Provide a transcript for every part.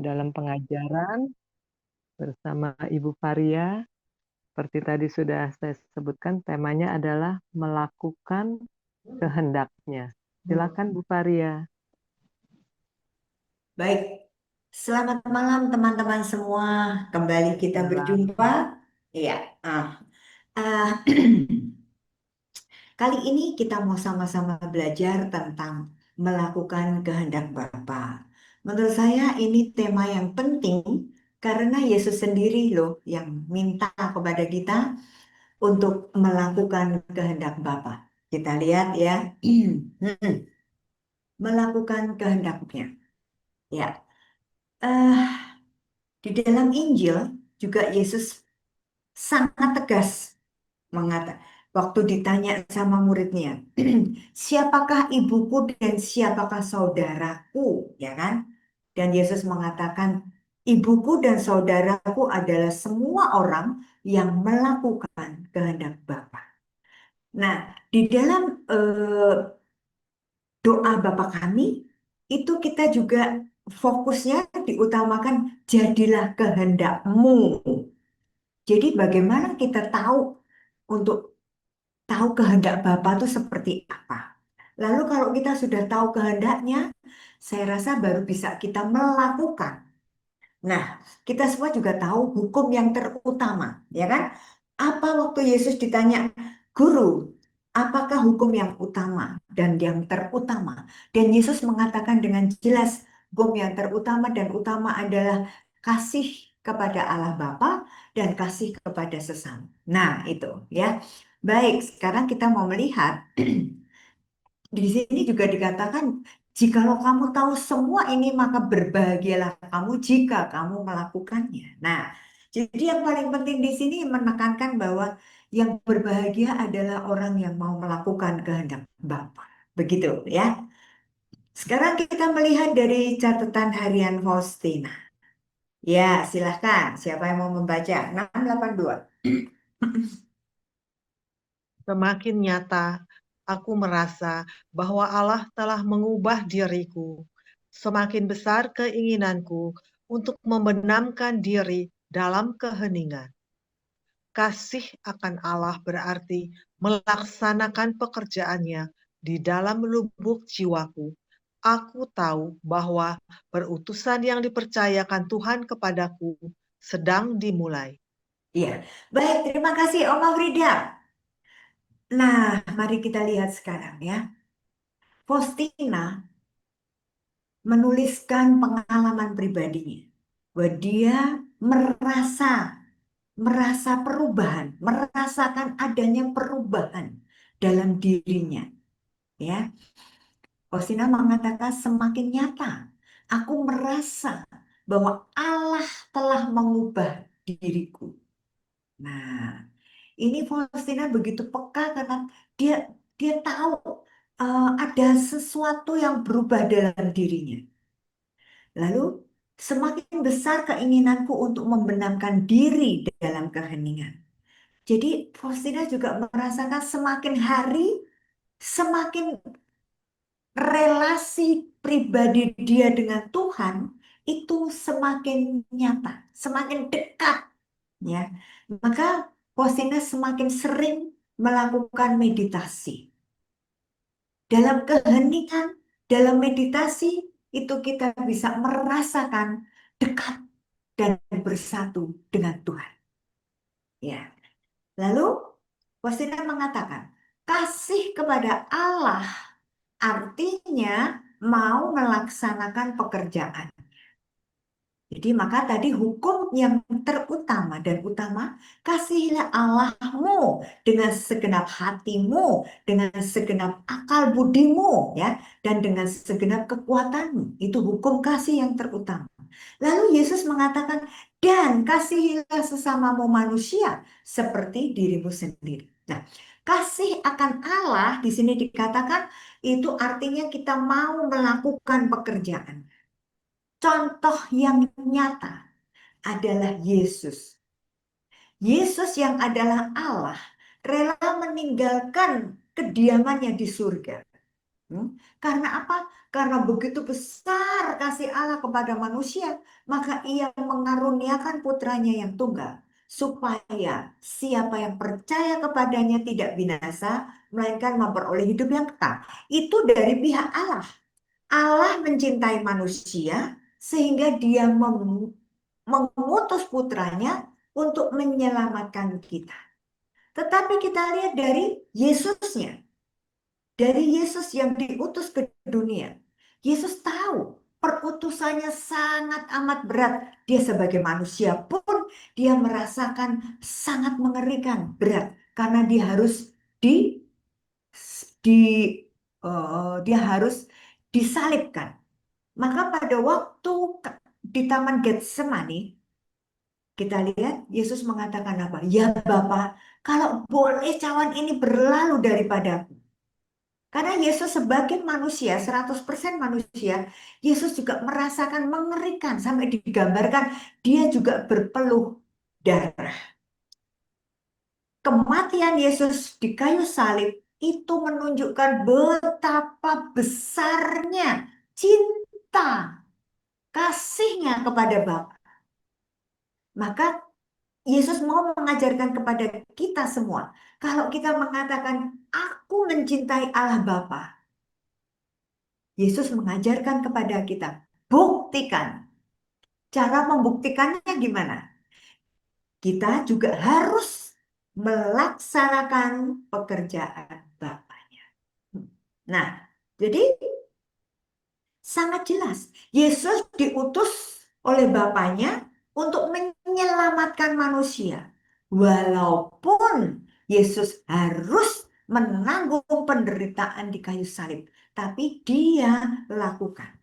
dalam pengajaran bersama Ibu Varia. Seperti tadi sudah saya sebutkan, temanya adalah melakukan kehendaknya. Silakan Bu Varia. Baik, selamat malam teman-teman semua. Kembali kita Malam. berjumpa. Iya, ah, kali ini kita mau sama-sama belajar tentang melakukan kehendak Bapa. Menurut saya ini tema yang penting karena Yesus sendiri loh yang minta kepada kita untuk melakukan kehendak Bapa. Kita lihat ya, melakukan kehendaknya. Ya, eh, di dalam Injil juga Yesus sangat tegas mengatakan waktu ditanya sama muridnya, siapakah ibuku dan siapakah saudaraku, ya kan? Dan Yesus mengatakan, ibuku dan saudaraku adalah semua orang yang melakukan kehendak Bapa. Nah, di dalam doa Bapa kami itu kita juga fokusnya diutamakan jadilah kehendakmu. Jadi bagaimana kita tahu untuk tahu kehendak Bapa itu seperti apa? Lalu kalau kita sudah tahu kehendaknya, saya rasa baru bisa kita melakukan. Nah, kita semua juga tahu hukum yang terutama, ya kan? Apa waktu Yesus ditanya, Guru, apakah hukum yang utama dan yang terutama? Dan Yesus mengatakan dengan jelas, hukum yang terutama dan utama adalah kasih kepada Allah Bapa dan kasih kepada sesama. Nah, itu ya. Baik, sekarang kita mau melihat di sini juga dikatakan, jikalau kamu tahu semua ini, maka berbahagialah kamu jika kamu melakukannya. Nah, jadi yang paling penting di sini menekankan bahwa yang berbahagia adalah orang yang mau melakukan kehendak Bapa. Begitu ya. Sekarang kita melihat dari catatan harian Faustina. Ya, silahkan. Siapa yang mau membaca? 682. Semakin nyata, aku merasa bahwa Allah telah mengubah diriku. Semakin besar keinginanku untuk membenamkan diri dalam keheningan. Kasih akan Allah berarti melaksanakan pekerjaannya di dalam lubuk jiwaku. Aku tahu bahwa perutusan yang dipercayakan Tuhan kepadaku sedang dimulai. Iya. Baik, terima kasih Oma Frida. Nah, mari kita lihat sekarang ya. Faustina menuliskan pengalaman pribadinya. Bahwa dia merasa merasa perubahan, merasakan adanya perubahan dalam dirinya. Ya, Faustina mengatakan semakin nyata. Aku merasa bahwa Allah telah mengubah diriku. Nah, ini Faustina begitu peka karena dia dia tahu ada sesuatu yang berubah dalam dirinya. Lalu semakin besar keinginanku untuk membenamkan diri dalam keheningan. Jadi Faustina juga merasakan semakin hari semakin relasi pribadi dia dengan Tuhan itu semakin nyata, semakin dekat ya. Maka Faustina semakin sering melakukan meditasi. Dalam keheningan, dalam meditasi itu kita bisa merasakan dekat dan bersatu dengan Tuhan. Ya. Lalu Faustina mengatakan, kasih kepada Allah artinya mau melaksanakan pekerjaan. Jadi maka tadi hukum yang terutama dan utama, kasihilah Allahmu dengan segenap hatimu, dengan segenap akal budimu, ya, dan dengan segenap kekuatanmu. Itu hukum kasih yang terutama. Lalu Yesus mengatakan, dan kasihilah sesamamu manusia seperti dirimu sendiri. Nah, kasih akan Allah di sini dikatakan itu artinya kita mau melakukan pekerjaan. Contoh yang nyata adalah Yesus. Yesus yang adalah Allah rela meninggalkan kediamannya di surga. Hmm? Karena apa? Karena begitu besar kasih Allah kepada manusia, maka ia mengaruniakan putranya yang tunggal, supaya siapa yang percaya kepadanya tidak binasa, melainkan memperoleh hidup yang kekal. Itu dari pihak Allah. Allah mencintai manusia sehingga dia mengutus putranya untuk menyelamatkan kita. Tetapi kita lihat dari Yesusnya. Dari Yesus yang diutus ke dunia. Yesus tahu perutusannya sangat amat berat. Dia sebagai manusia pun dia merasakan sangat mengerikan, berat. Karena dia harus di, di dia harus disalibkan. Maka pada waktu di Taman Getsemani, kita lihat Yesus mengatakan apa? Ya Bapa, kalau boleh cawan ini berlalu daripadaku. Karena Yesus sebagai manusia, 100% manusia, Yesus juga merasakan mengerikan sampai digambarkan dia juga berpeluh darah. Kematian Yesus di kayu salib itu menunjukkan betapa besarnya cinta kasihnya kepada Bapa. Maka Yesus mau mengajarkan kepada kita semua, kalau kita mengatakan aku mencintai Allah Bapa, Yesus mengajarkan kepada kita, buktikan. Cara membuktikannya gimana? Kita juga harus melaksanakan pekerjaan Bapaknya. Nah, jadi sangat jelas. Yesus diutus oleh Bapaknya untuk menyelamatkan manusia. Walaupun Yesus harus menanggung penderitaan di kayu salib. Tapi dia lakukan.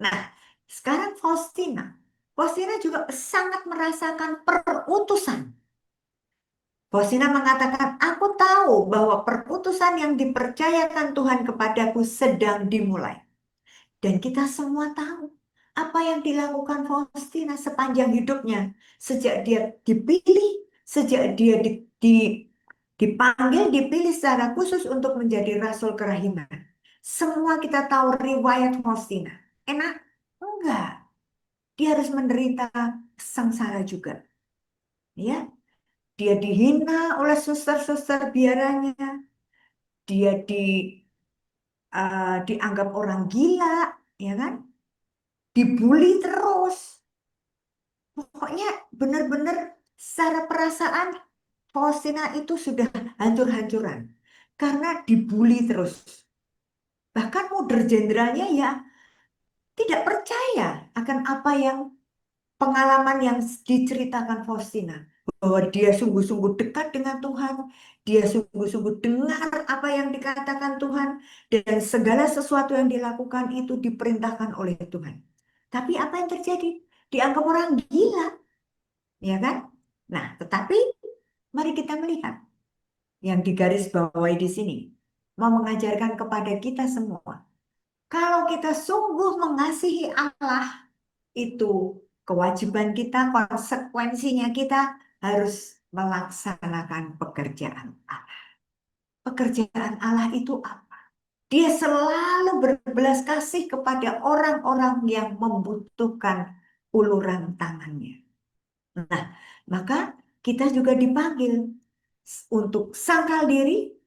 Nah, sekarang Faustina. Faustina juga sangat merasakan perutusan. Faustina mengatakan, aku tahu bahwa perutusan yang dipercayakan Tuhan kepadaku sedang dimulai. Dan kita semua tahu apa yang dilakukan Faustina sepanjang hidupnya. Sejak dia dipilih, sejak dia dipanggil, dipilih secara khusus untuk menjadi Rasul Kerahiman. Semua kita tahu riwayat Faustina. Enak? Enggak. Dia harus menderita sengsara juga. Ya, dia dihina oleh suster-suster biaranya. Dia dianggap orang gila, ya kan? Dibully terus. Pokoknya benar-benar secara perasaan Faustina itu sudah hancur-hancuran karena dibully terus. Bahkan Muder Jenderalnya ya tidak percaya akan apa yang pengalaman yang diceritakan Faustina. Bahwa dia sungguh-sungguh dekat dengan Tuhan, dia sungguh-sungguh dengar apa yang dikatakan Tuhan, dan segala sesuatu yang dilakukan itu diperintahkan oleh Tuhan. Tapi apa yang terjadi? Dianggap orang gila, ya kan? Nah, tetapi mari kita melihat yang digaris bawahi di sini. Mau mengajarkan kepada kita semua. Kalau kita sungguh mengasihi Allah, itu kewajiban kita, konsekuensinya kita harus melaksanakan pekerjaan Allah. Pekerjaan Allah itu apa? Dia selalu berbelas kasih kepada orang-orang yang membutuhkan uluran tangannya. Nah, maka kita juga dipanggil untuk sangkal diri,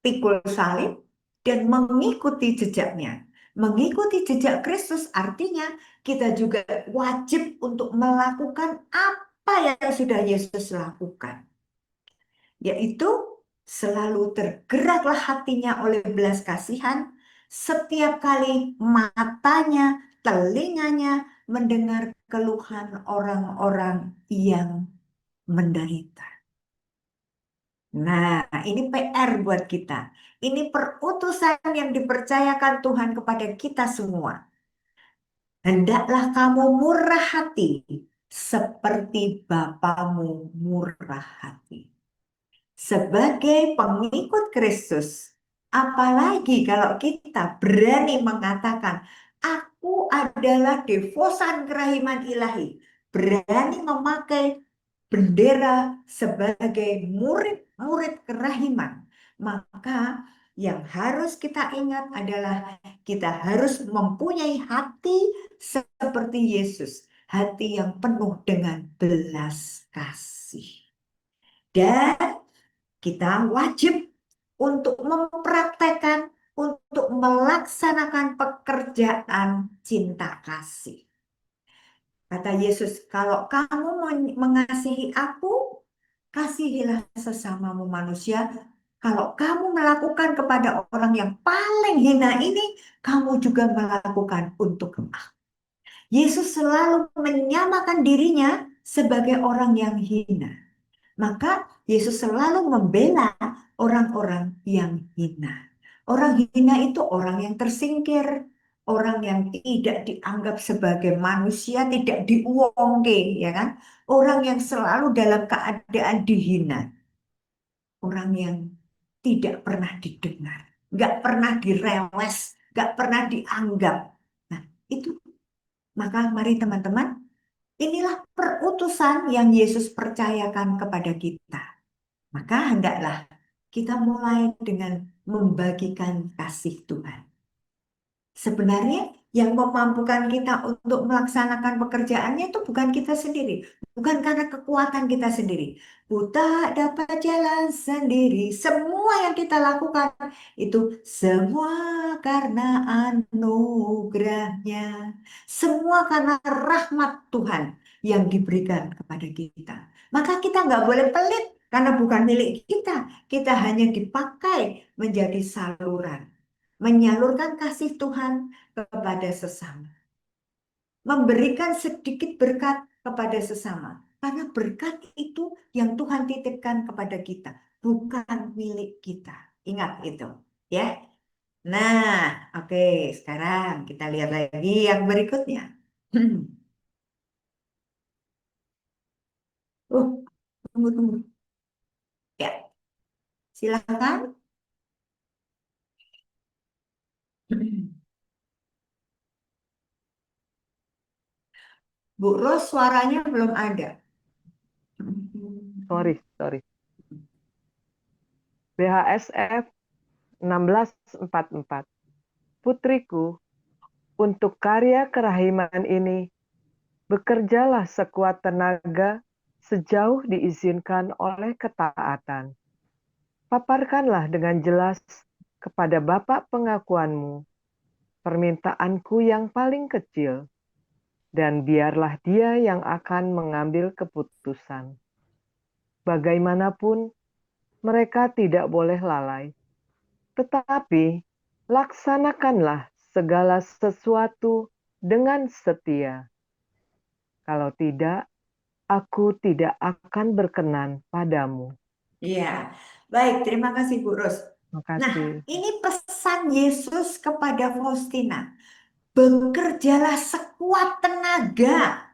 pikul salib, dan mengikuti jejaknya. Mengikuti jejak Kristus artinya kita juga wajib untuk melakukan apa yang sudah Yesus lakukan. Yaitu selalu tergeraklah hatinya oleh belas kasihan setiap kali matanya, telinganya mendengar keluhan orang-orang yang menderita. Nah, ini PR buat kita. Ini perutusan yang dipercayakan Tuhan kepada kita semua. Hendaklah kamu murah hati seperti Bapamu murah hati. Sebagai pengikut Kristus, apalagi kalau kita berani mengatakan, aku adalah devosan kerahiman ilahi. Berani memakai bendera sebagai murid-murid kerahiman. Maka yang harus kita ingat adalah kita harus mempunyai hati seperti Yesus, hati yang penuh dengan belas kasih. Dan kita wajib untuk mempraktekkan, untuk melaksanakan pekerjaan cinta kasih. Kata Yesus, kalau kamu mengasihi aku, kasihilah sesamamu manusia. Kalau kamu melakukan kepada orang yang paling hina ini, kamu juga melakukan untuk aku. Yesus selalu menyamakan dirinya sebagai orang yang hina. Maka Yesus selalu membela orang-orang yang hina. Orang hina itu orang yang tersingkir, orang yang tidak dianggap sebagai manusia, tidak diuongke, ya kan? Orang yang selalu dalam keadaan dihina, orang yang tidak pernah didengar, nggak pernah direwes, nggak pernah dianggap. Nah, itu maka mari teman-teman, inilah perutusan yang Yesus percayakan kepada kita. Maka hendaklah kita mulai dengan membagikan kasih Tuhan. Sebenarnya yang memampukan kita untuk melaksanakan pekerjaannya itu bukan kita sendiri, bukan karena kekuatan kita sendiri. Kita dapat jalan sendiri. Semua yang kita lakukan itu semua karena anugerahnya. Semua karena rahmat Tuhan yang diberikan kepada kita. Maka kita nggak boleh pelit karena bukan milik kita. Kita hanya dipakai menjadi saluran menyalurkan kasih Tuhan kepada sesama, memberikan sedikit berkat kepada sesama. Karena berkat itu yang Tuhan titipkan kepada kita, bukan milik kita. Ingat itu, ya. Nah, oke, sekarang kita lihat lagi yang berikutnya. Tunggu, tunggu. Ya, silakan. Bu Ros, suaranya belum ada. Sorry. BHSF 1644. Putriku, untuk karya kerahiman ini, bekerjalah sekuat tenaga sejauh diizinkan oleh ketaatan. Paparkanlah dengan jelas kepada Bapak pengakuanmu, permintaanku yang paling kecil, dan biarlah dia yang akan mengambil keputusan. Bagaimanapun, mereka tidak boleh lalai. Tetapi, laksanakanlah segala sesuatu dengan setia. Kalau tidak, aku tidak akan berkenan padamu. Iya, baik. Terima kasih, Bu Ros. Terima Nah, kasih. ini pesan Yesus kepada Faustina. Bekerjalah sekuat tenaga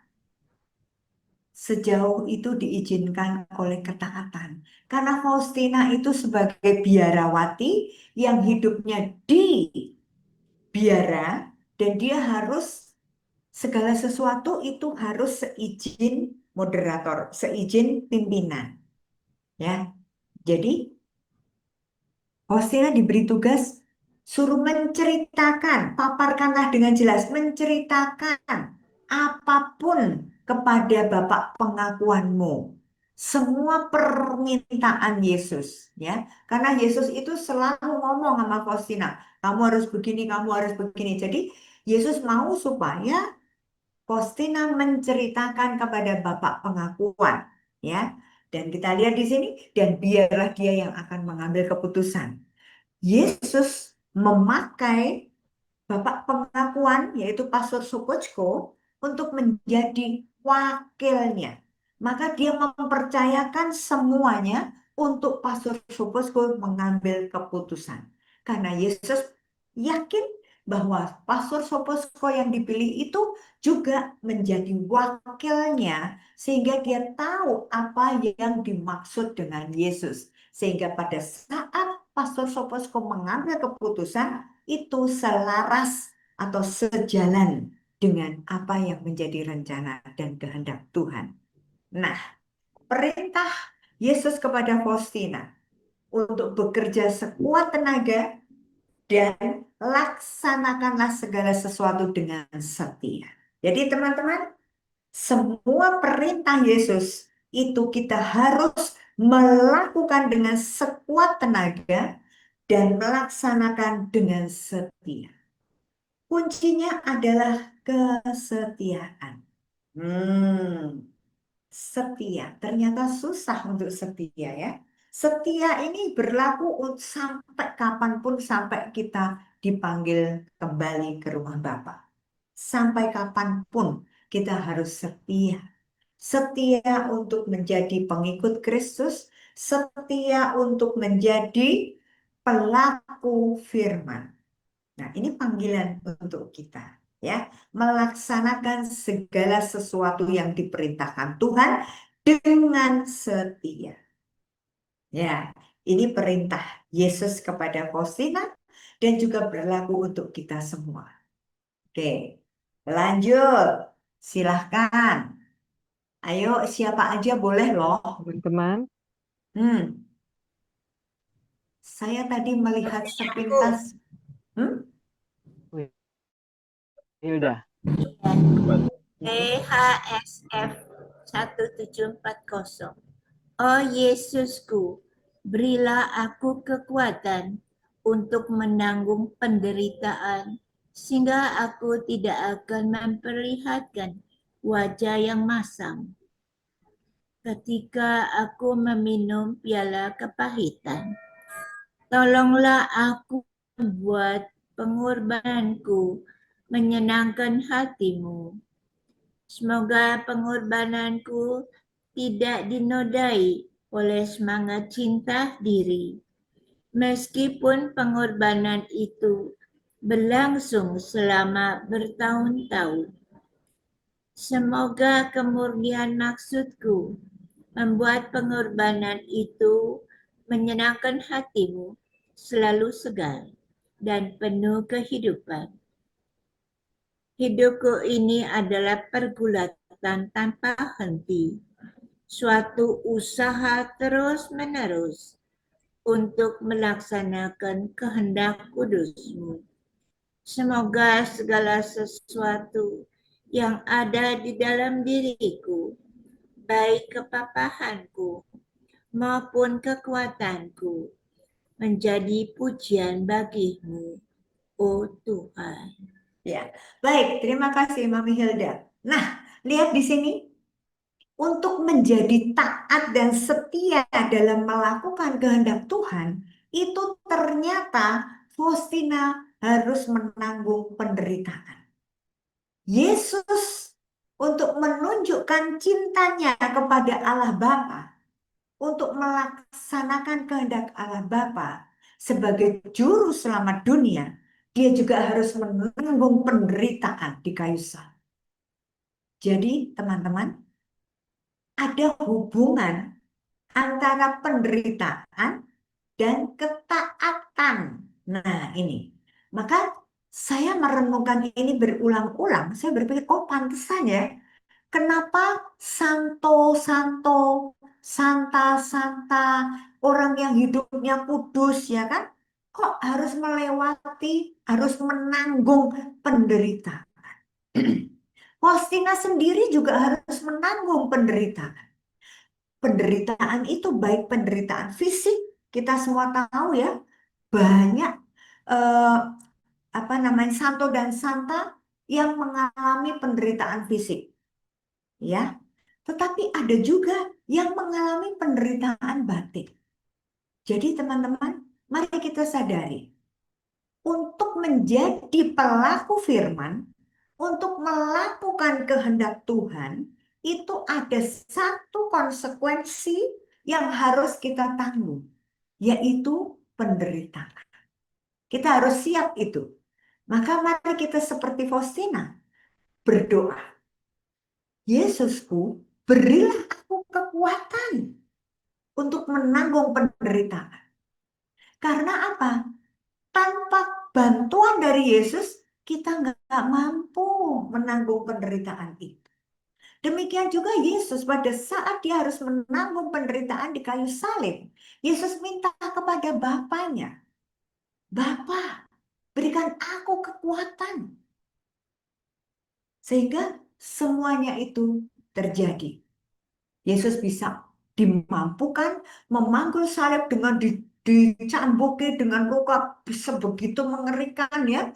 sejauh itu diizinkan oleh ketaatan. Karena Faustina itu sebagai biarawati yang hidupnya di biara dan dia harus segala sesuatu itu harus seizin moderator, seizin pimpinan. Ya, jadi Hosea diberi tugas suruh menceritakan, paparkanlah dengan jelas, menceritakan apapun kepada Bapak pengakuanmu. Semua permintaan Yesus, ya. Karena Yesus itu selalu ngomong sama Faustina, kamu harus begini, kamu harus begini. Jadi Yesus mau supaya Faustina menceritakan kepada Bapak pengakuan, ya. Dan kita lihat di sini, dan biarlah dia yang akan mengambil keputusan. Yesus memakai Bapak pengakuan, yaitu Pastor Sopoćko, untuk menjadi wakilnya. Maka dia mempercayakan semuanya untuk Pastor Sopoćko mengambil keputusan. Karena Yesus yakin bahwa Pastor Sopoćko yang dipilih itu juga menjadi wakilnya, sehingga dia tahu apa yang dimaksud dengan Yesus. Sehingga pada saat Pastor Sopoćko mengambil keputusan, itu selaras atau sejalan dengan apa yang menjadi rencana dan kehendak Tuhan. Nah, perintah Yesus kepada Faustina, untuk bekerja sekuat tenaga, dan laksanakanlah segala sesuatu dengan setia. Jadi teman-teman, semua perintah Yesus itu kita harus melakukan dengan sekuat tenaga dan melaksanakan dengan setia. Kuncinya adalah kesetiaan. Setia. Ternyata susah untuk setia ya. Setia ini berlaku sampai kapanpun, sampai kita dipanggil kembali ke rumah Bapa. Sampai kapanpun kita harus setia. Setia untuk menjadi pengikut Kristus, setia untuk menjadi pelaku firman. Nah, ini panggilan untuk kita ya, melaksanakan segala sesuatu yang diperintahkan Tuhan dengan setia. Ya, ini perintah Yesus kepada Faustina dan juga berlaku untuk kita semua. Oke, lanjut. Silahkan. Ayo, siapa aja boleh loh. Teman-teman, Hmm, saya tadi melihat sepintas. Hmm? Hilda. EHSF 1740. Oh Yesusku, berilah aku kekuatan untuk menanggung penderitaan, sehingga aku tidak akan memperlihatkan wajah yang masam. Ketika aku meminum piala kepahitan, tolonglah aku membuat pengorbananku menyenangkan hatimu. Semoga pengorbananku tidak dinodai oleh semangat cinta diri, meskipun pengorbanan itu berlangsung selama bertahun-tahun. Semoga kemurnian maksudku membuat pengorbanan itu menyenangkan hatimu selalu segar dan penuh kehidupan. Hidupku ini adalah pergulatan tanpa henti, suatu usaha terus-menerus untuk melaksanakan kehendak kudus-Mu. Semoga segala sesuatu yang ada di dalam diriku, baik kepapahanku maupun kekuatanku, menjadi pujian bagi-Mu, oh Tuhan. Ya, baik. Terima kasih, Mami Hilda. Nah, lihat di sini. Untuk menjadi taat dan setia dalam melakukan kehendak Tuhan, itu ternyata Faustina harus menanggung penderitaan. Yesus untuk menunjukkan cintanya kepada Allah Bapa, untuk melaksanakan kehendak Allah Bapa sebagai juru selamat dunia, dia juga harus menanggung penderitaan di kayu salib. Jadi, teman-teman, ada hubungan antara penderitaan dan ketaatan. Nah, ini. Maka saya merenungkan ini berulang-ulang. Saya berpikir, oh pantesan ya. Kenapa santo-santo, santa-santa, orang yang hidupnya kudus ya kan? Kok harus melewati, harus menanggung penderitaan. Faustina sendiri juga harus menanggung penderitaan. Penderitaan itu baik penderitaan fisik, kita semua tahu ya, banyak eh, apa namanya santo dan santa yang mengalami penderitaan fisik, ya. Tetapi ada juga yang mengalami penderitaan batin. Jadi teman-teman, mari kita sadari, untuk menjadi pelaku firman, untuk melakukan kehendak Tuhan, itu ada satu konsekuensi yang harus kita tanggung, yaitu penderitaan. Kita harus siap itu. Maka mari kita seperti Faustina, berdoa. Yesusku, berilah aku kekuatan untuk menanggung penderitaan. Karena apa? Tanpa bantuan dari Yesus, kita nggak mampu menanggung penderitaan itu. Demikian juga Yesus pada saat dia harus menanggung penderitaan di kayu salib. Yesus minta kepada Bapaknya, Bapa, berikan aku kekuatan. Sehingga semuanya itu terjadi. Yesus bisa dimampukan memanggul salib dengan dicambuki dengan luka sebegitu mengerikan ya.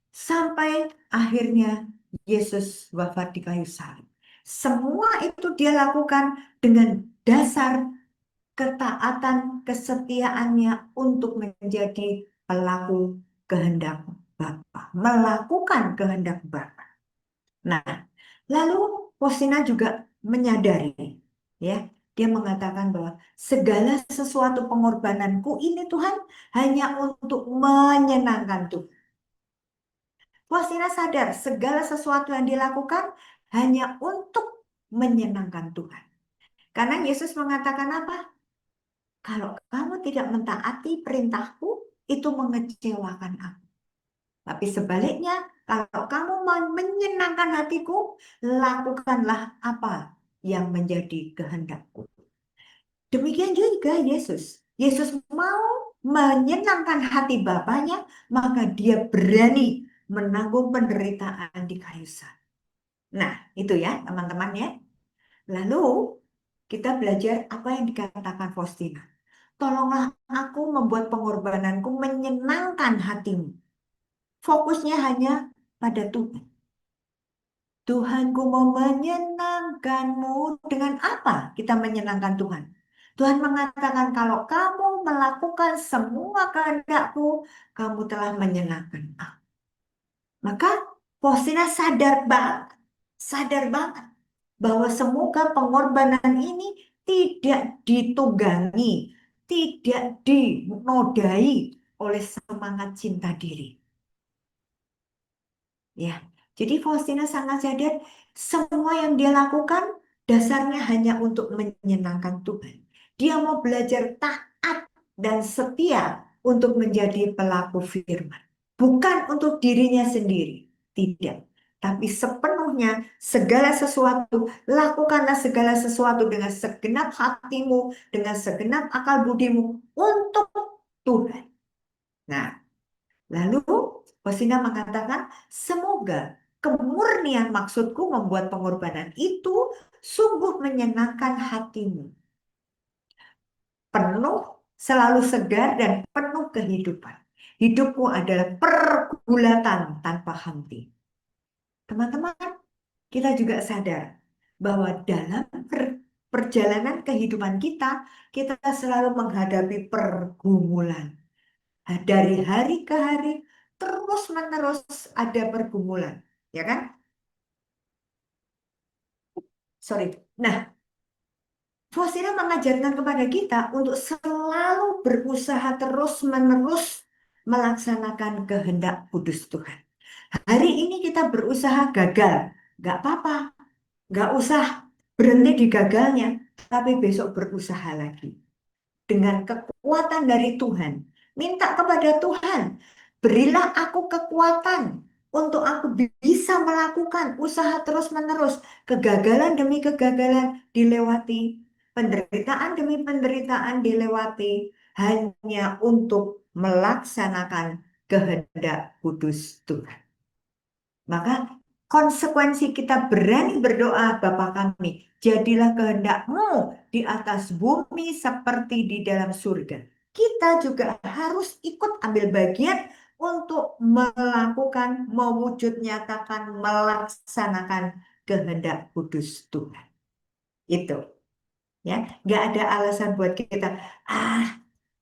Sampai akhirnya Yesus wafat di kayu salib. Semua itu dia lakukan dengan dasar ketaatan, kesetiaannya untuk menjadi pelaku kehendak Bapa, melakukan kehendak Bapa. Nah, lalu Posina juga menyadari, ya, dia mengatakan bahwa segala sesuatu pengorbananku ini Tuhan hanya untuk menyenangkan Tuhan. Posina sadar segala sesuatu yang dilakukan hanya untuk menyenangkan Tuhan. Karena Yesus mengatakan apa? Kalau kamu tidak mentaati perintahku, itu mengecewakan aku. Tapi sebaliknya, kalau kamu mau menyenangkan hatiku, lakukanlah apa yang menjadi kehendakku. Demikian juga Yesus. Yesus mau menyenangkan hati Bapaknya, maka dia berani menanggung penderitaan di kayu salib. Nah, itu ya teman-teman ya. Lalu kita belajar apa yang dikatakan Faustina. Tolonglah aku membuat pengorbananku menyenangkan hatimu. Fokusnya hanya pada Tuhan. Tuhanku mau menyenangkanmu. Dengan apa kita menyenangkan Tuhan? Tuhan mengatakan kalau kamu melakukan semua kehendakku, kamu telah menyenangkan aku. Maka Faustina sadar banget bahwa semoga pengorbanan ini tidak ditunggangi, tidak dinodai oleh semangat cinta diri. Ya, jadi Faustina sangat sadar semua yang dia lakukan dasarnya hanya untuk menyenangkan Tuhan. Dia mau belajar taat dan setia untuk menjadi pelaku firman. Bukan untuk dirinya sendiri, tidak. Tapi sepenuhnya segala sesuatu, lakukanlah segala sesuatu dengan segenap hatimu, dengan segenap akal budimu untuk Tuhan. Nah, lalu Faustina mengatakan, semoga kemurnian maksudku membuat pengorbanan itu sungguh menyenangkan hatimu. Penuh, selalu segar dan penuh kehidupan. Hidupmu adalah pergulatan tanpa henti. Teman-teman, kita juga sadar bahwa dalam perjalanan kehidupan kita, kita selalu menghadapi pergumulan. Dari hari ke hari, terus-menerus ada pergumulan, ya kan? Sorry. Nah, Faustina mengajarkan kepada kita untuk selalu berusaha terus-menerus melaksanakan kehendak kudus Tuhan. Hari ini kita berusaha gagal, nggak apa-apa, nggak usah berhenti di gagalnya, tapi besok berusaha lagi. Dengan kekuatan dari Tuhan, minta kepada Tuhan, berilah aku kekuatan untuk aku bisa melakukan usaha terus-menerus, kegagalan demi kegagalan dilewati, penderitaan demi penderitaan dilewati, hanya untuk melaksanakan kehendak kudus Tuhan. Maka konsekuensi kita berani berdoa, Bapa kami, jadilah kehendak-Mu di atas bumi seperti di dalam surga. Kita juga harus ikut ambil bagian untuk melakukan, mewujud nyatakan, melaksanakan kehendak kudus Tuhan. Itu. Ya, nggak ada alasan buat kita,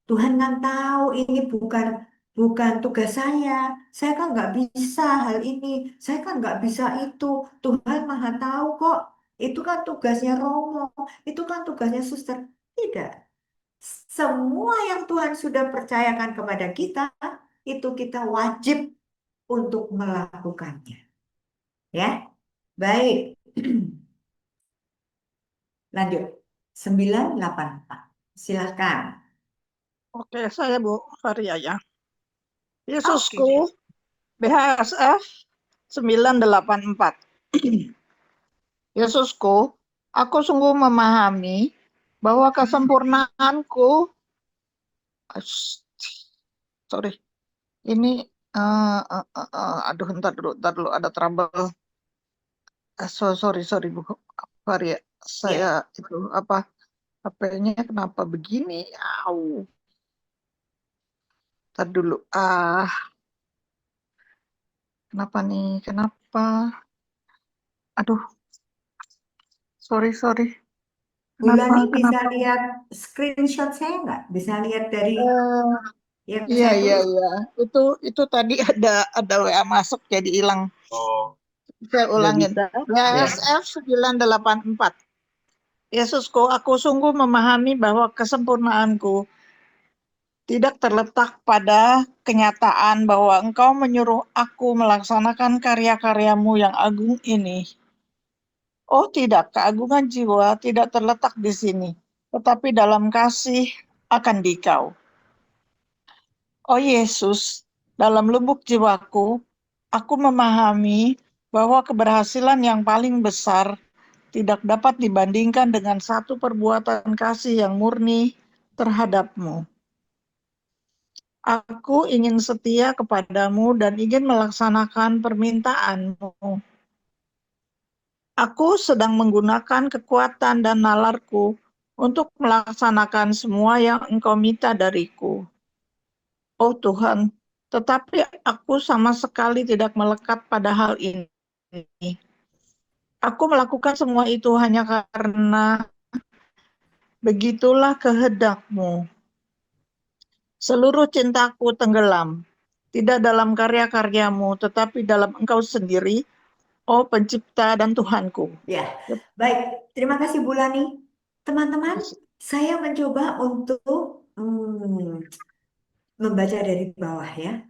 Tuhan kan tahu ini bukan tugas saya kan nggak bisa hal ini, saya kan nggak bisa itu, Tuhan maha tahu kok, itu kan tugasnya Romo, itu kan tugasnya suster. Tidak, semua yang Tuhan sudah percayakan kepada kita, itu kita wajib untuk melakukannya. Ya, baik. Lanjut, 984. Silakan. Oke, saya Bu Faria ya. Oke. Yesusku, BHSF 984. Yesusku, aku sungguh memahami bahwa kesempurnaanku, sorry, ini, aduh, ntar dulu, ada trouble. Sorry, Bu Varia, saya Ya, itu apa, HP-nya kenapa begini? Au, ntar dulu. Kenapa nih? Kenapa? Aduh, sorry. Kenapa? Bulani bisa Kenapa? lihat screenshot saya nggak? Bisa lihat dari Eh, yang iya, saya iya, tulis? iya. Itu tadi ada WA masuk jadi hilang. Saya Nggak ulangin. bisa. Ya. WSF 984. Yesusku, aku sungguh memahami bahwa kesempurnaanku tidak terletak pada kenyataan bahwa Engkau menyuruh aku melaksanakan karya-karyamu yang agung ini. Oh tidak, keagungan jiwa tidak terletak di sini, tetapi dalam kasih akan Dikau. Oh Yesus, dalam lubuk jiwaku, aku memahami bahwa keberhasilan yang paling besar tidak dapat dibandingkan dengan satu perbuatan kasih yang murni terhadapmu. Aku ingin setia kepadamu dan ingin melaksanakan permintaanmu. Aku sedang menggunakan kekuatan dan nalarku untuk melaksanakan semua yang Engkau minta dariku. Oh Tuhan, tetapi aku sama sekali tidak melekat pada hal ini. Aku melakukan semua itu hanya karena begitulah kehendak-Mu. Seluruh cintaku tenggelam, tidak dalam karya-karyamu, tetapi dalam Engkau sendiri, oh Pencipta dan Tuhanku. Ya, baik. Terima kasih Bulani. Teman-teman, saya mencoba untuk membaca dari bawah ya.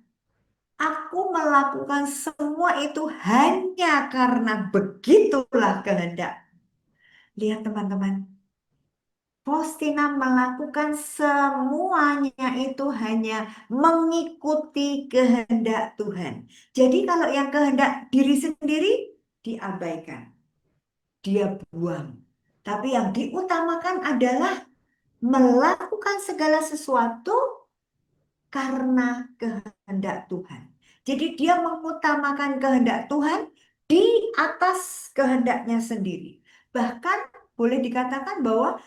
Aku melakukan semua itu hanya karena begitulah kehendak. Lihat teman-teman, Faustina melakukan semuanya itu hanya mengikuti kehendak Tuhan. Jadi kalau yang kehendak diri sendiri diabaikan, dia buang. Tapi yang diutamakan adalah melakukan segala sesuatu karena kehendak Tuhan. Jadi dia mengutamakan kehendak Tuhan di atas kehendaknya sendiri. Bahkan boleh dikatakan bahwa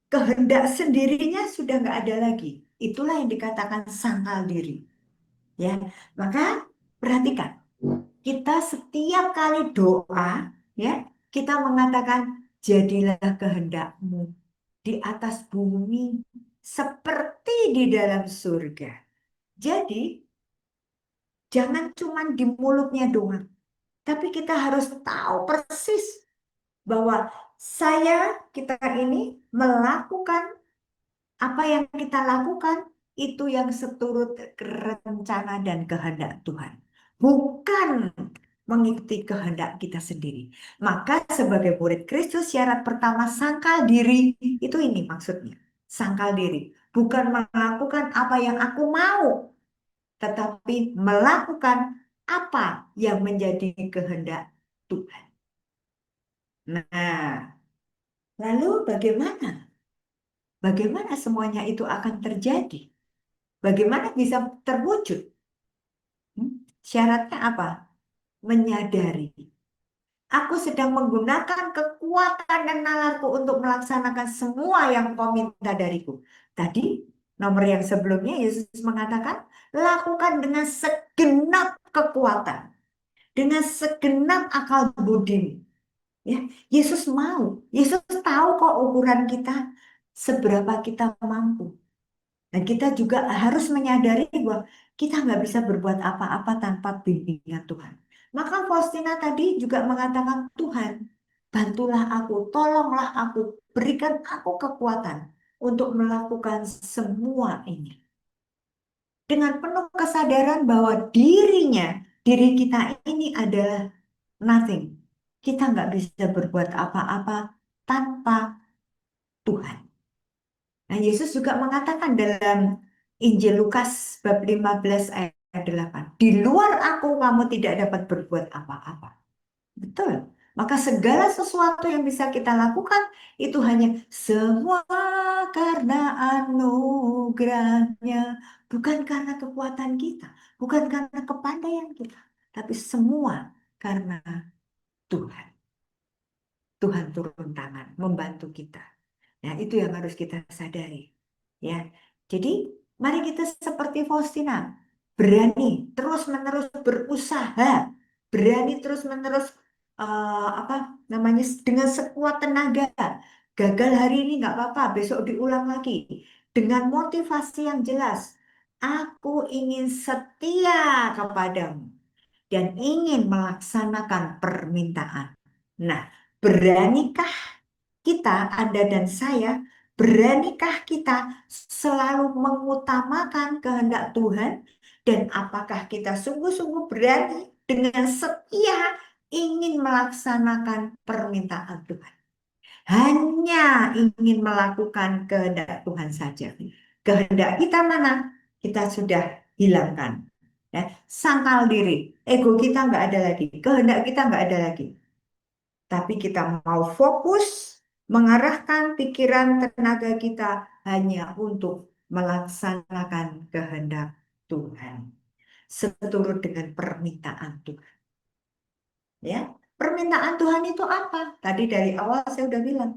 kehendak sendirinya sudah nggak ada lagi. Itulah yang dikatakan sangkal diri. Ya, maka perhatikan, kita setiap kali doa, ya, kita mengatakan jadilah kehendakmu di atas bumi seperti di dalam surga. Jadi jangan cuma di mulutnya doang, tapi kita harus tahu persis bahwa kita ini melakukan apa yang kita lakukan itu yang seturut rencana dan kehendak Tuhan. Bukan mengikuti kehendak kita sendiri. Maka sebagai murid Kristus syarat pertama sangkal diri itu ini maksudnya. Sangkal diri. Bukan melakukan apa yang aku mau, tetapi melakukan apa yang menjadi kehendak Tuhan. Nah, lalu bagaimana? Bagaimana semuanya itu akan terjadi? Bagaimana bisa terwujud? Syaratnya apa? Menyadari. Aku sedang menggunakan kekuatan dan nalarku untuk melaksanakan semua yang kau minta dariku. Tadi, nomor yang sebelumnya, Yesus mengatakan, lakukan dengan segenap kekuatan, dengan segenap akal budimu. Ya, Yesus mau. Yesus tahu kok ukuran kita, seberapa kita mampu. Dan kita juga harus menyadari bahwa kita nggak bisa berbuat apa-apa tanpa bimbingan Tuhan. Maka Faustina tadi juga mengatakan, Tuhan, bantulah aku, tolonglah aku, berikan aku kekuatan untuk melakukan semua ini. Dengan penuh kesadaran bahwa diri kita ini adalah nothing. Kita nggak bisa berbuat apa-apa tanpa Tuhan. Nah, Yesus juga mengatakan dalam Injil Lukas bab 15 ayat 8, di luar aku kamu tidak dapat berbuat apa-apa. Betul. Maka segala sesuatu yang bisa kita lakukan itu hanya semua karena anugerahnya, bukan karena kekuatan kita, bukan karena kepandaian kita, tapi semua karena Tuhan. Tuhan turun tangan membantu kita. Nah, itu yang harus kita sadari. Ya. Jadi, mari kita seperti Faustina, berani terus-menerus berusaha, berani terus-menerus apa namanya dengan sekuat tenaga. Gagal hari ini nggak apa-apa, besok diulang lagi dengan motivasi yang jelas. Aku ingin setia kepadamu dan ingin melaksanakan permintaan. Nah, beranikah kita, Anda dan saya, beranikah kita selalu mengutamakan kehendak Tuhan? Dan apakah kita sungguh-sungguh berani dengan setia ingin melaksanakan permintaan Tuhan? Hanya ingin melakukan kehendak Tuhan saja. Kehendak kita mana? Kita sudah hilangkan. Ya, sangkal diri, ego kita nggak ada lagi, kehendak kita nggak ada lagi. Tapi kita mau fokus mengarahkan pikiran tenaga kita hanya untuk melaksanakan kehendak Tuhan. Seturut dengan permintaan Tuhan. Ya, permintaan Tuhan itu apa? Tadi dari awal saya udah bilang,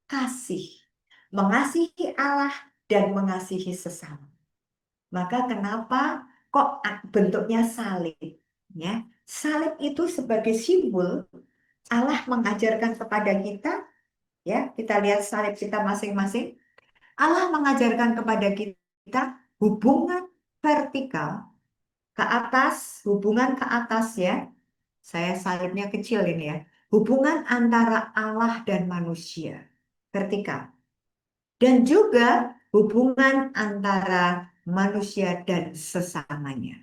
kasih. Mengasihi Allah dan mengasihi sesama. Maka kenapa kok bentuknya salib? Ya, salib itu sebagai simbol Allah mengajarkan kepada kita, ya, kita lihat salib kita masing-masing. Allah mengajarkan kepada kita hubungan vertikal ke atas, hubungan ke atas ya. Saya salibnya kecil ini ya. Hubungan antara Allah dan manusia, vertikal. Dan juga hubungan antara manusia dan sesamanya.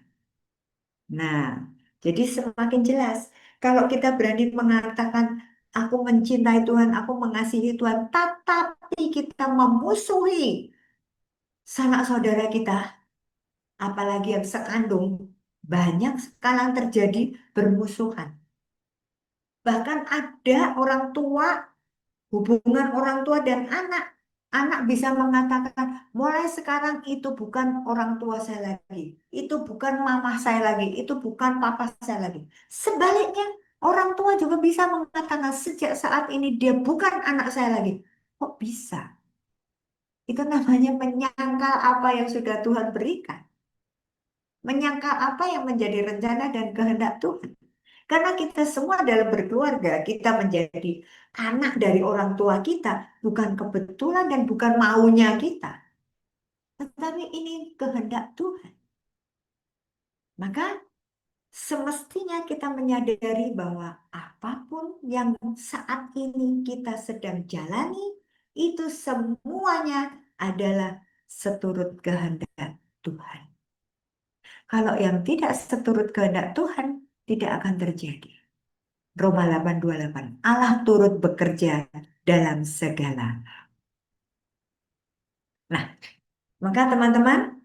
Nah, jadi semakin jelas. Kalau kita berani mengatakan, aku mencintai Tuhan, aku mengasihi Tuhan, tetapi kita memusuhi sanak saudara kita, apalagi yang sekandung, banyak sekarang terjadi bermusuhan. Bahkan ada orang tua, hubungan orang tua dan anak. Anak bisa mengatakan, mulai sekarang itu bukan orang tua saya lagi. Itu bukan mama saya lagi. Itu bukan papa saya lagi. Sebaliknya, orang tua juga bisa mengatakan, sejak saat ini dia bukan anak saya lagi. Kok bisa? Itu namanya menyangkal apa yang sudah Tuhan berikan. Menyangkal apa yang menjadi rencana dan kehendak Tuhan. Karena kita semua dalam berkeluarga, kita menjadi anak dari orang tua kita, bukan kebetulan dan bukan maunya kita. Tetapi ini kehendak Tuhan. Maka semestinya kita menyadari bahwa apapun yang saat ini kita sedang jalani, itu semuanya adalah seturut kehendak Tuhan. Kalau yang tidak seturut kehendak Tuhan, tidak akan terjadi. Roma 8:28. Allah turut bekerja dalam segala. Nah, maka teman-teman,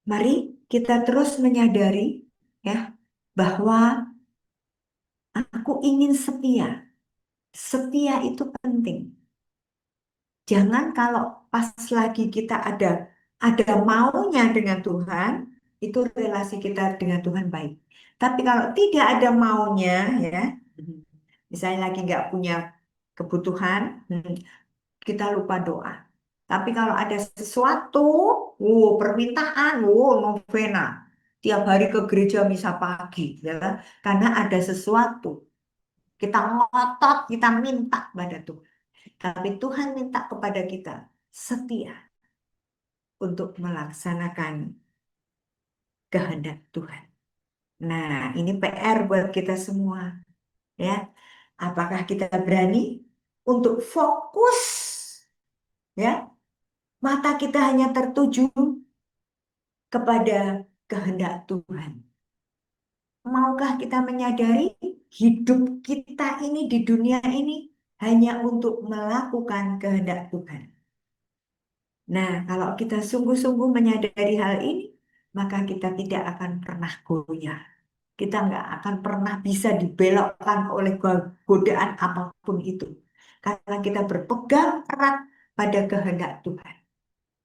mari kita terus menyadari ya bahwa aku ingin setia. Setia itu penting. Jangan kalau pas lagi kita ada maunya dengan Tuhan, itu relasi kita dengan Tuhan baik. Tapi kalau tidak ada maunya ya, misalnya lagi nggak punya kebutuhan, kita lupa doa. Tapi kalau ada sesuatu, permintaan, novena, tiap hari ke gereja misa pagi, ya, karena ada sesuatu. Kita ngotot, kita minta pada Tuhan. Tapi Tuhan minta kepada kita setia untuk melaksanakan kehendak Tuhan. Nah, ini PR buat kita semua, ya. Apakah kita berani untuk fokus, ya? Mata kita hanya tertuju kepada kehendak Tuhan. Maukah kita menyadari hidup kita ini di dunia ini hanya untuk melakukan kehendak Tuhan? Nah, kalau kita sungguh-sungguh menyadari hal ini, maka kita tidak akan pernah goyah. Kita nggak akan pernah bisa dibelokkan oleh godaan apapun itu. Karena kita berpegang erat pada kehendak Tuhan.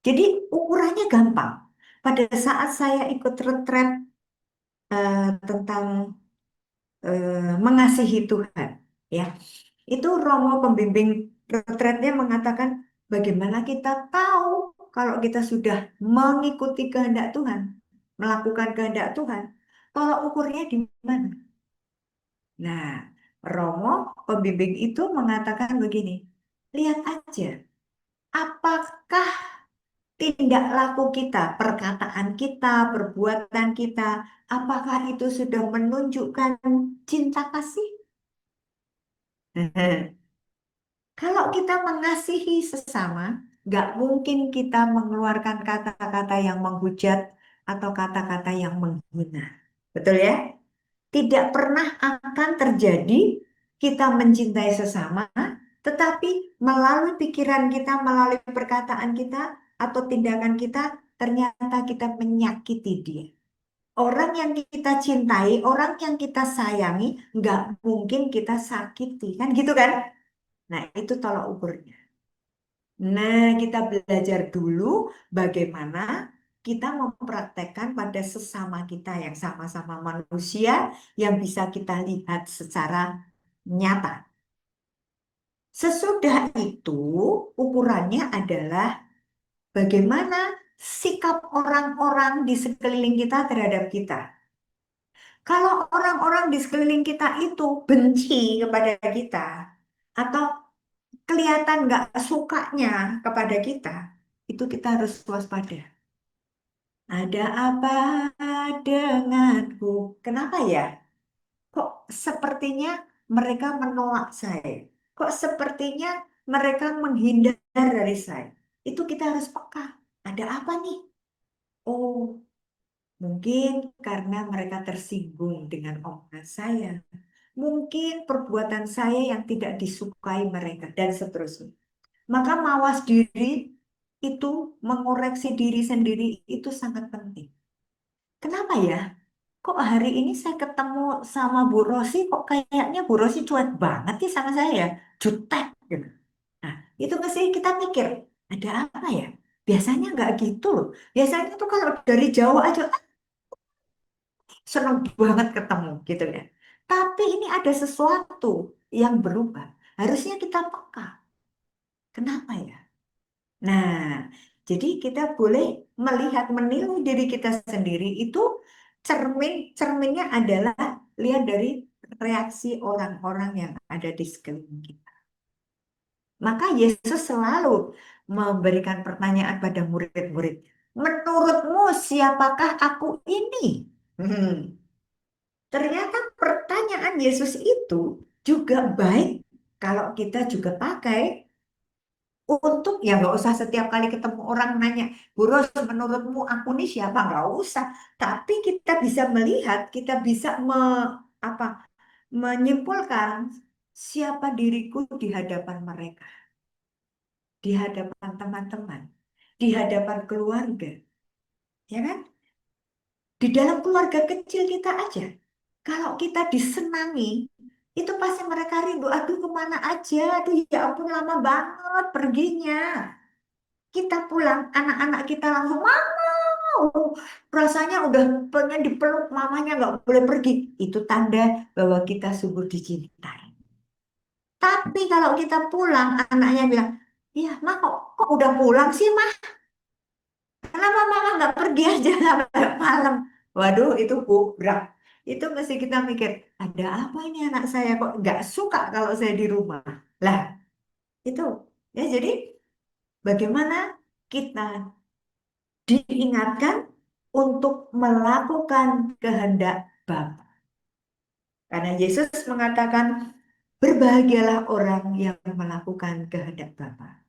Jadi ukurannya gampang. Pada saat saya ikut retret tentang mengasihi Tuhan, ya, itu Romo pembimbing retretnya mengatakan bagaimana kita tahu kalau kita sudah mengikuti kehendak Tuhan, melakukan kehendak Tuhan. Tolak ukurnya di mana? Nah, Romo pembimbing itu mengatakan begini, lihat aja, apakah tingkah laku kita, perkataan kita, perbuatan kita, apakah itu sudah menunjukkan cinta kasih? Kalau kita mengasihi sesama, nggak mungkin kita mengeluarkan kata-kata yang menghujat atau kata-kata yang menghina. Betul ya? Tidak pernah akan terjadi kita mencintai sesama, tetapi melalui pikiran kita, melalui perkataan kita, atau tindakan kita, ternyata kita menyakiti dia. Orang yang kita cintai, orang yang kita sayangi, nggak mungkin kita sakiti. Kan gitu kan? Nah, itu tolak ukurnya. Nah, kita belajar dulu bagaimana kita mempraktekkan pada sesama kita yang sama-sama manusia yang bisa kita lihat secara nyata. Sesudah itu, ukurannya adalah bagaimana sikap orang-orang di sekeliling kita terhadap kita. Kalau orang-orang di sekeliling kita itu benci kepada kita, atau kelihatan nggak sukanya kepada kita, itu kita harus waspada. Ada apa denganku? Kenapa ya? Kok sepertinya mereka menolak saya? Kok sepertinya mereka menghindar dari saya? Itu kita harus peka. Ada apa nih? Oh, mungkin karena mereka tersinggung dengan omongan saya. Mungkin perbuatan saya yang tidak disukai mereka, dan seterusnya. Maka mawas diri itu, mengoreksi diri sendiri itu sangat penting. Kenapa ya? Kok hari ini saya ketemu sama Bu Rosi, kok kayaknya Bu Rosi cuek banget sih sama saya ya? Jutek gitu. Nah, itu mesti kita mikir, ada apa ya? Biasanya nggak gitu loh. Biasanya tuh kalau dari jauh aja seneng banget ketemu gitu ya. Tapi ini ada sesuatu yang berubah. Harusnya kita peka. Kenapa ya? Nah, jadi kita boleh melihat, menilai diri kita sendiri itu cerminnya adalah lihat dari reaksi orang-orang yang ada di sekeliling kita. Maka Yesus selalu memberikan pertanyaan pada murid-murid. Menurutmu siapakah aku ini? Ternyata pertanyaan Yesus itu juga baik kalau kita juga pakai untuk, ya nggak usah setiap kali ketemu orang nanya, Bu Ros, menurutmu aku nih siapa? Nggak usah. Tapi kita bisa melihat, kita bisa apa, menyimpulkan siapa diriku di hadapan mereka, di hadapan teman-teman, di hadapan keluarga, ya kan? Di dalam keluarga kecil kita aja, kalau kita disenangi, itu pasti mereka rindu, aduh kemana aja, aduh ya ampun lama banget perginya. Kita pulang, anak-anak kita langsung, mama, rasanya udah pengen dipeluk mamanya, nggak boleh pergi. Itu tanda bahwa kita sungguh dicintai. Tapi kalau kita pulang, anaknya bilang, iya, mah kok udah pulang sih, mah? Kenapa mama nggak pergi aja sampai malam? Waduh, itu gobrak. Itu mesti kita mikir, ada apa ini anak saya kok nggak suka kalau saya di rumah? Lah, itu. Ya, jadi bagaimana kita diingatkan untuk melakukan kehendak Bapa. Karena Yesus mengatakan, berbahagialah orang yang melakukan kehendak Bapa.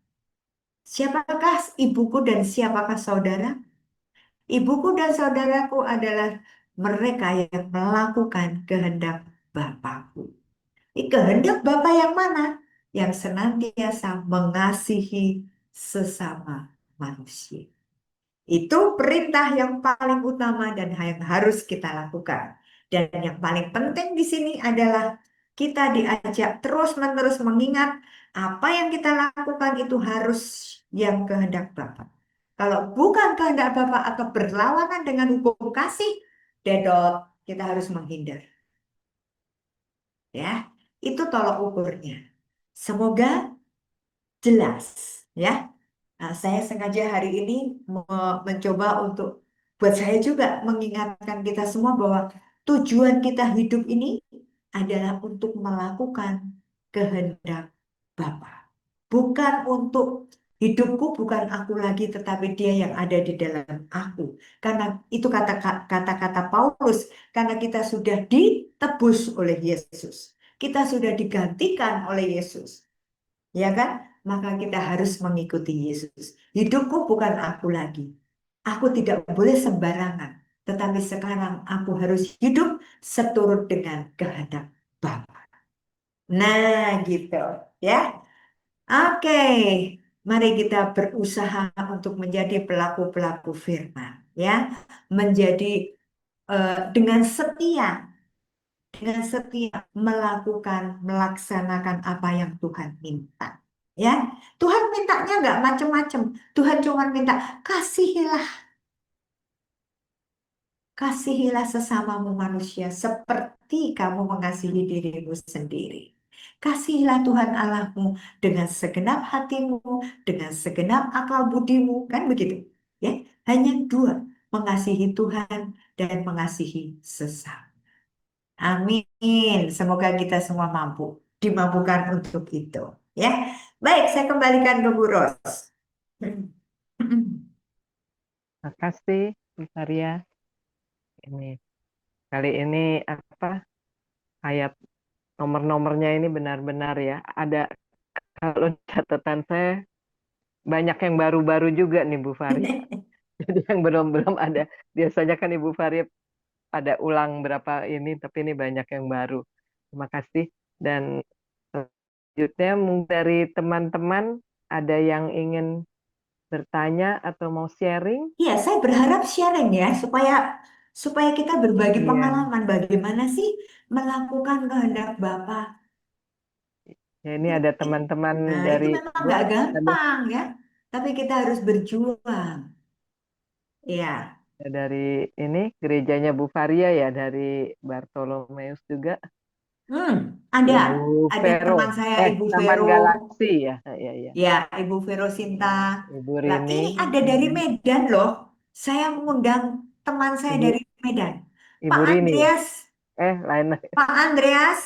Siapakah ibuku dan siapakah saudara? Ibuku dan saudaraku adalah mereka yang melakukan kehendak Bapakku. Kehendak Bapa yang mana? Yang senantiasa mengasihi sesama manusia. Itu perintah yang paling utama dan yang harus kita lakukan. Dan yang paling penting di sini adalah kita diajak terus-menerus mengingat apa yang kita lakukan itu harus yang kehendak Bapa. Kalau bukan kehendak Bapa atau berlawanan dengan hukum kasih, dedot, kita harus menghindar. Ya, itu tolok ukurnya. Semoga jelas, ya. Nah, saya sengaja hari ini mencoba untuk buat saya juga mengingatkan kita semua bahwa tujuan kita hidup ini adalah untuk melakukan kehendak Bapa. Bukan untuk hidupku, bukan aku lagi, tetapi Dia yang ada di dalam aku. Karena itu kata-kata Paulus, karena kita sudah ditebus oleh Yesus. Kita sudah digantikan oleh Yesus. Ya kan? Maka kita harus mengikuti Yesus. Hidupku bukan aku lagi. Aku tidak boleh sembarangan. Tetapi sekarang aku harus hidup seturut dengan kehendak Bapa. Nah, gitu. Ya. Oke. Mari kita berusaha untuk menjadi pelaku-pelaku firman. Ya. Menjadi dengan setia melaksanakan apa yang Tuhan minta. Ya, Tuhan mintanya nggak macam-macam. Tuhan cuma minta kasihilah sesamamu manusia seperti kamu mengasihi dirimu sendiri. Kasihilah Tuhan Allahmu dengan segenap hatimu, dengan segenap akal budimu, kan begitu? Ya, hanya dua, mengasihi Tuhan dan mengasihi sesama. Amin. Semoga kita semua dimampukan untuk itu. Ya, baik. Saya kembalikan ke Bu Ros. Makasih, Bu Maria. Ini kali ini ayat nomor-nomornya ini benar-benar ya. Ada kalau catatan saya banyak yang baru-baru juga nih Bu Fari. Jadi yang belum ada. Biasanya kan Ibu Fari ada ulang berapa ini, tapi ini banyak yang baru. Terima kasih. Dan selanjutnya dari teman-teman ada yang ingin bertanya atau mau sharing? Iya, saya berharap sharing ya supaya kita berbagi Iya. pengalaman bagaimana sih melakukan kehendak Bapa. Ya, ini ada teman-teman Nah, itu dari memang nggak gampang ya, tapi kita harus berjuang. Ya, dari ini gerejanya Bu Faria ya, dari Bartolomeus juga. ada Ibu ada Vero, teman saya Ibu Taman Vero, Galaksi ya, ya. ya Ibu Vero Sinta. Ibu Lah, Rini, ini ada dari Medan loh. Saya mengundang teman saya Ibu dari Medan. Pak Ibu Rini ya. Andreas, Lain. Pak Andreas,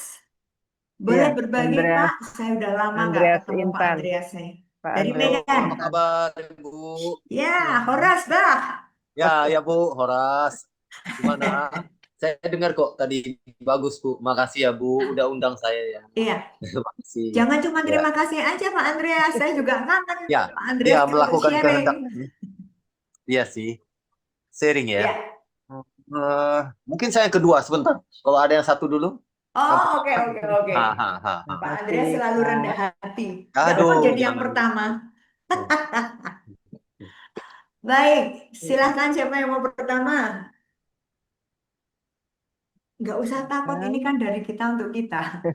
boleh Iya, berbagi Andreas Pak? Saya udah lama nggak Andreas ketemu Pak Intan, Andreas saya. Pak Dari Andreas Halo, Medan. apa Intan. kabar, Ibu? Ya, Ya. Horas Bah. Ya, Bu, Horas. Gimana? Saya dengar kok tadi bagus, Bu. Makasih ya, Bu, udah undang saya ya. Iya, Terima kasih. jangan cuma Ya, terima kasih aja Pak Andreas. Saya juga kangen ya, Pak ya Andreas kalau melakukan sharing. kehendak. Iya sih, sharing ya. Ya. Mungkin saya yang kedua sebentar. Kalau ada yang satu dulu. Oh, oke. Pak Andreas selalu Pak. rendah hati. Nggak mau Aduh, jadi yang jangan. pertama. Baik, silahkan siapa yang mau pertama? Nggak usah takut, ini kan dari kita untuk kita.